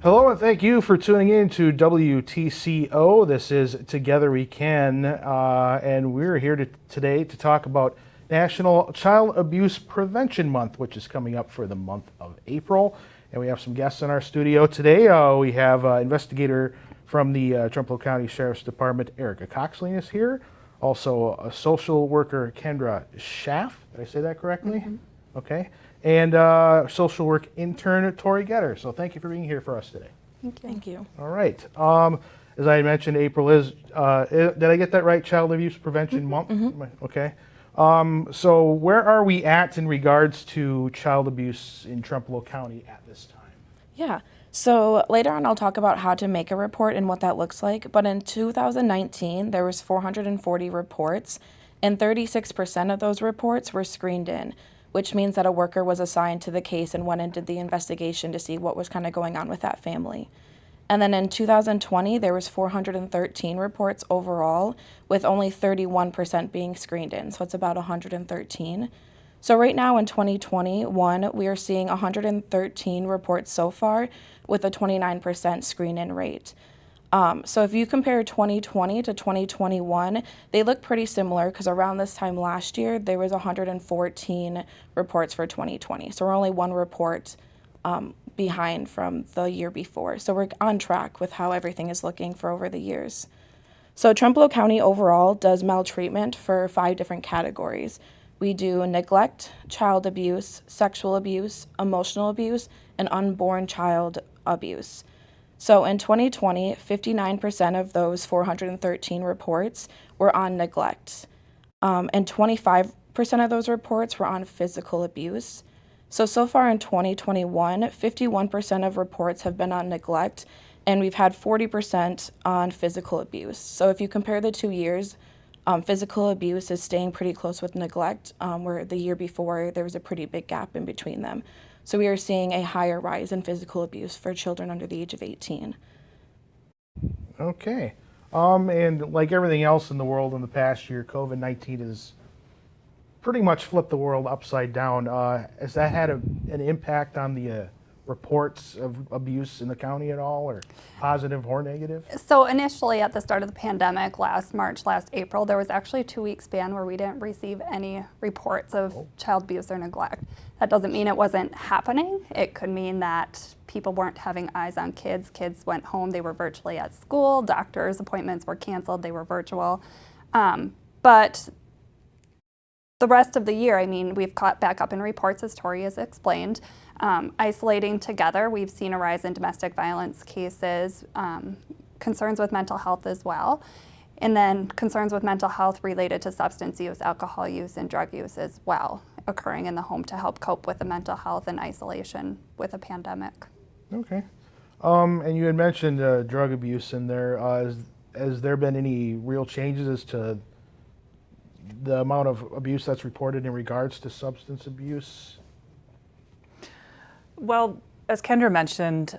Hello and thank you for tuning in to WTCO. This is Together We Can, and we're here today to talk about National Child Abuse Prevention Month, which is coming up for the month of April. And we have some guests in our studio today. We have investigator from the Trempealeau County Sheriff's Department, Erica Coxley, is here. Also, a social worker, Kendra Schaff. Did I say that correctly? Mm-hmm. Okay. And social work intern, Tori Getter. So thank you for being here for us today. Thank you. Thank you. All right. As I mentioned, April is, did I get that right? Child Abuse Prevention Month? Mm-hmm. Okay. So where are we at in regards to child abuse in Trempealeau County at this time? Yeah. So later on, I'll talk about how to make a report and what that looks like. But in 2019, there was 440 reports, and 36% of those reports were screened in, which means that a worker was assigned to the case and went and did the investigation to see what was kind of going on with that family. And then in 2020, there was 413 reports overall, with only 31% being screened in, so it's about 113. So right now in 2021, we are seeing 113 reports so far, with a 29% screen-in rate. So if you compare 2020 to 2021, they look pretty similar because around this time last year, there was 114 reports for 2020. So we're only one report behind from the year before. So we're on track with how everything is looking for over the years. So Trempealeau County overall does maltreatment for 5 different categories. We do neglect, child abuse, sexual abuse, emotional abuse, and unborn child abuse. So in 2020, 59% of those 413 reports were on neglect, and 25% of those reports were on physical abuse. So far in 2021, 51% of reports have been on neglect, and we've had 40% on physical abuse. So if you compare the 2 years, physical abuse is staying pretty close with neglect, where the year before there was a pretty big gap in between them. So we are seeing a higher rise in physical abuse for children under the age of 18. Okay. And like everything else in the world in the past year, COVID-19 has pretty much flipped the world upside down. Has that had an impact on the reports of abuse in the county at all, or positive or negative? So initially at the start of the pandemic, last March, last April, there was actually a 2-week span where we didn't receive any reports of child abuse or neglect. That doesn't mean it wasn't happening. It could mean that people weren't having eyes on kids. Kids went home, they were virtually at school, doctor's appointments were canceled, they were virtual. But the rest of the year, I mean, we've caught back up in reports, as Tori has explained. Isolating together, we've seen a rise in domestic violence cases, concerns with mental health as well, and then concerns with mental health related to substance use, alcohol use, and drug use as well, occurring in the home to help cope with the mental health and isolation with a pandemic. Okay. And you had mentioned drug abuse in there. Has there been any real changes as to the amount of abuse that's reported in regards to substance abuse? Well, as Kendra mentioned,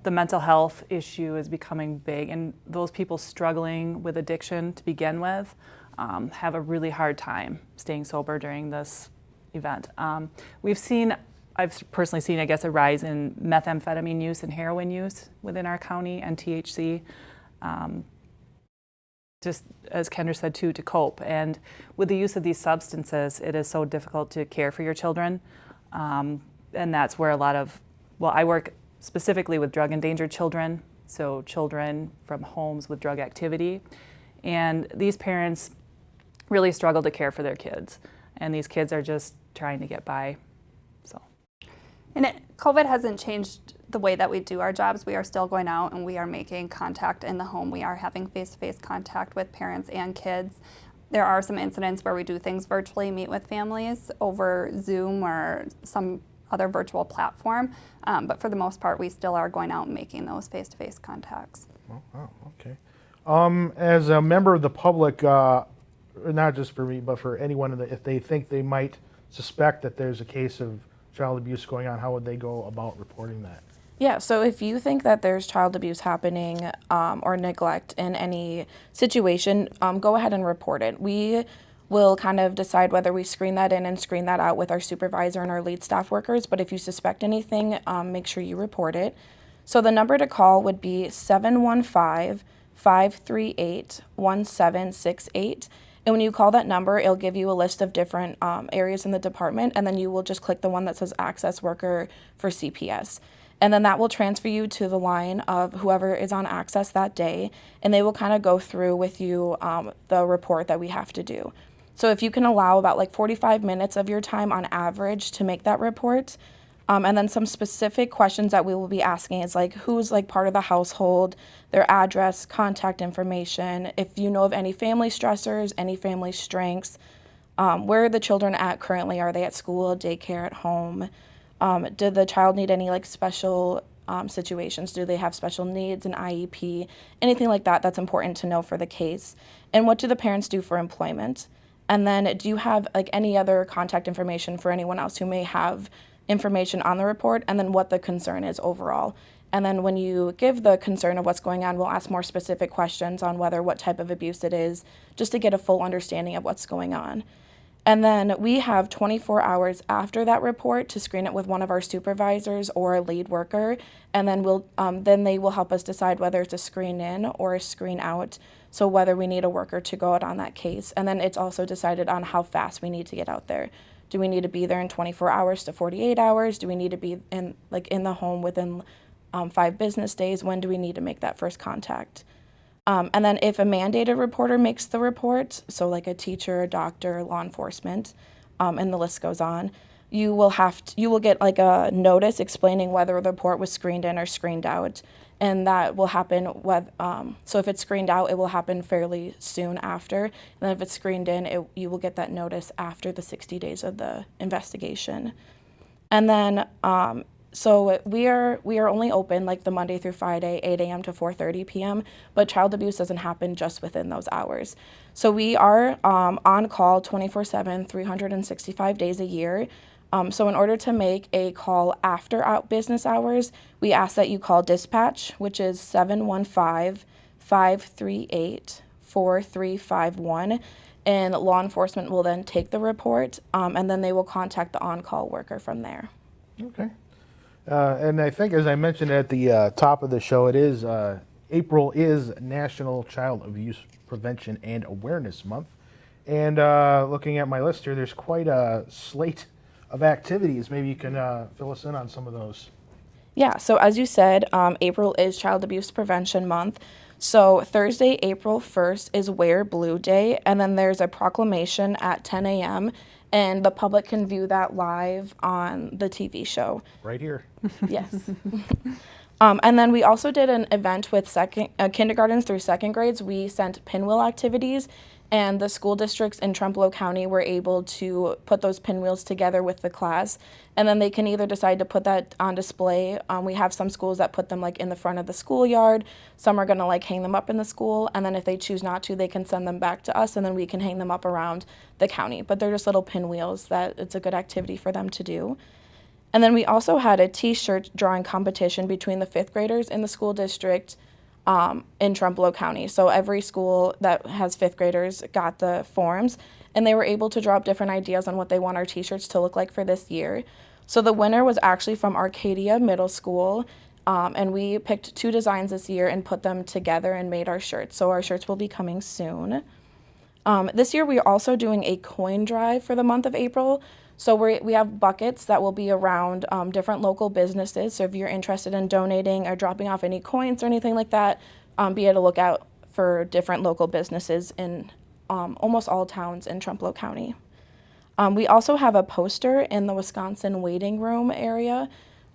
the mental health issue is becoming big, and those people struggling with addiction to begin with have a really hard time staying sober during this event. I've personally seen, I guess, a rise in methamphetamine use and heroin use within our county and THC. Just as Kendra said too, to cope. And with the use of these substances, it is so difficult to care for your children. And that's where I work specifically with drug endangered children, so children from homes with drug activity. And these parents really struggle to care for their kids. And these kids are just trying to get by, so. And COVID hasn't changed the way that we do our jobs. We are still going out and we are making contact in the home. We are having face-to-face contact with parents and kids. There are some incidents where we do things virtually, meet with families over Zoom or some other virtual platform, but for the most part, we still are going out and making those face-to-face contacts. Oh, okay. As a member of the public, not just for me, but for anyone, if they think they might suspect that there's a case of child abuse going on, how would they go about reporting that? Yeah, so if you think that there's child abuse happening or neglect in any situation, go ahead and report it. We will kind of decide whether we screen that in and screen that out with our supervisor and our lead staff workers, but if you suspect anything, make sure you report it. So the number to call would be 715-538-1768. And when you call that number, it'll give you a list of different areas in the department, and then you will just click the one that says Access Worker for CPS. And then that will transfer you to the line of whoever is on access that day, and they will kind of go through with you the report that we have to do. So if you can allow about like 45 minutes of your time on average to make that report, and then some specific questions that we will be asking is like who's like part of the household, their address, contact information, if you know of any family stressors, any family strengths, where are the children at currently? Are they at school, daycare, at home? Did the child need any like special situations? Do they have special needs, an IEP, anything like that that's important to know for the case? And what do the parents do for employment? And then do you have like any other contact information for anyone else who may have information on the report, and then what the concern is overall. And then when you give the concern of what's going on, we'll ask more specific questions on what type of abuse it is, just to get a full understanding of what's going on. And then we have 24 hours after that report to screen it with one of our supervisors or a lead worker, and then then they will help us decide whether it's a screen in or a screen out, so whether we need a worker to go out on that case. And then it's also decided on how fast we need to get out there. Do we need to be there in 24 hours to 48 hours? Do we need to be in the home within 5 business days? When do we need to make that first contact? And then if a mandated reporter makes the report, so like a teacher, a doctor, law enforcement, and the list goes on, you will get like a notice explaining whether the report was screened in or screened out. And that will happen so if it's screened out, it will happen fairly soon after. And then if it's screened in, you will get that notice after the 60 days of the investigation. And then, so we are only open like the Monday through Friday, 8 a.m. to 4:30 p.m., but child abuse doesn't happen just within those hours. So we are on call 24/7, 365 days a year. So in order to make a call after business hours, we ask that you call dispatch, which is 715-538-4351, and law enforcement will then take the report, and then they will contact the on-call worker from there. Okay. And I think, as I mentioned at the top of the show, April is National Child Abuse Prevention and Awareness Month. And looking at my list here, there's quite a slate of activities. Maybe you can fill us in on some of those. Yeah, so as you said, April is Child Abuse Prevention Month. So Thursday, April 1st is Wear Blue Day, and then there's a proclamation at 10 a.m., and the public can view that live on the TV show. Right here. Yes. And then we also did an event with kindergartens through second grades. We sent pinwheel activities, and the school districts in Trempealeau County were able to put those pinwheels together with the class, and then they can either decide to put that on display. We have some schools that put them like in the front of the schoolyard. Some are gonna like hang them up in the school, and then if they choose not to, they can send them back to us, and then we can hang them up around the county. But they're just little pinwheels that it's a good activity for them to do. And then we also had a t-shirt drawing competition between the 5th graders in the school district in Trempealeau County. So every school that has 5th graders got the forms, and they were able to draw up different ideas on what they want our t-shirts to look like for this year. So the winner was actually from Arcadia Middle School, and we picked 2 designs this year and put them together and made our shirts. So our shirts will be coming soon. This year we're also doing a coin drive for the month of April. So we have buckets that will be around different local businesses. So if you're interested in donating or dropping off any coins or anything like that, be able to look out for different local businesses in almost all towns in Trempealeau County. We also have a poster in the Wisconsin waiting room area,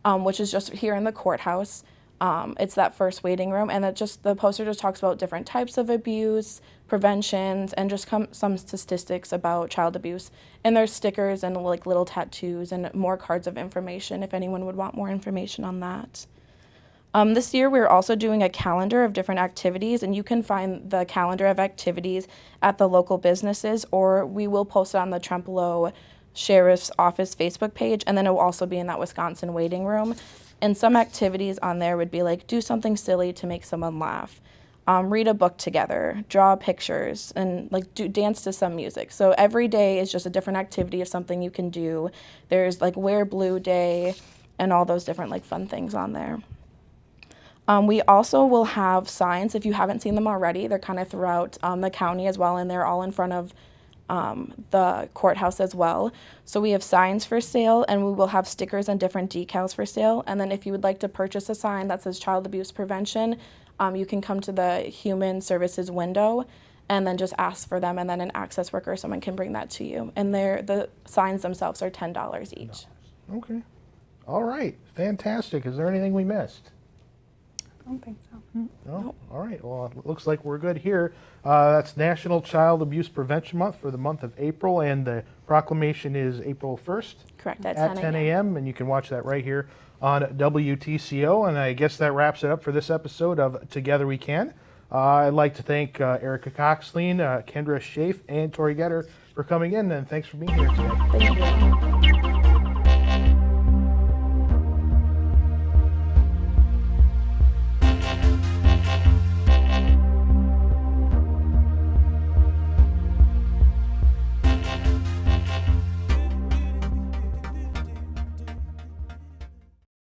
which is just here in the courthouse. It's that first waiting room, and the poster just talks about different types of abuse, preventions, and just some statistics about child abuse. And there's stickers and like little tattoos and more cards of information if anyone would want more information on that. This year we're also doing a calendar of different activities, and you can find the calendar of activities at the local businesses, or we will post it on the Trempealeau Sheriff's Office Facebook page, and then it will also be in that Wisconsin waiting room. And some activities on there would be like do something silly to make someone laugh, read a book together, draw pictures, and like dance to some music. So every day is just a different activity of something you can do. There's like Wear Blue Day and all those different like fun things on there. We also will have signs, if you haven't seen them already. They're kind of throughout the county as well, and they're all in front of the courthouse as well. So we have signs for sale, and we will have stickers and different decals for sale. And then if you would like to purchase a sign that says child abuse prevention, you can come to the human services window and then just ask for them, and then an access worker or someone can bring that to you. And the signs themselves are $10 each. Okay. All right. Fantastic. Is there anything we missed? I don't think so. No? All right. Well, it looks like we're good here. That's National Child Abuse Prevention Month for the month of April, and the proclamation is April 1st. Correct, at 10 a.m., and you can watch that right here on WTCO. And I guess that wraps it up for this episode of Together We Can. I'd like to thank Erica Coxline, Kendra Schaaf, and Tori Getter for coming in, and thanks for being here today. Thank you.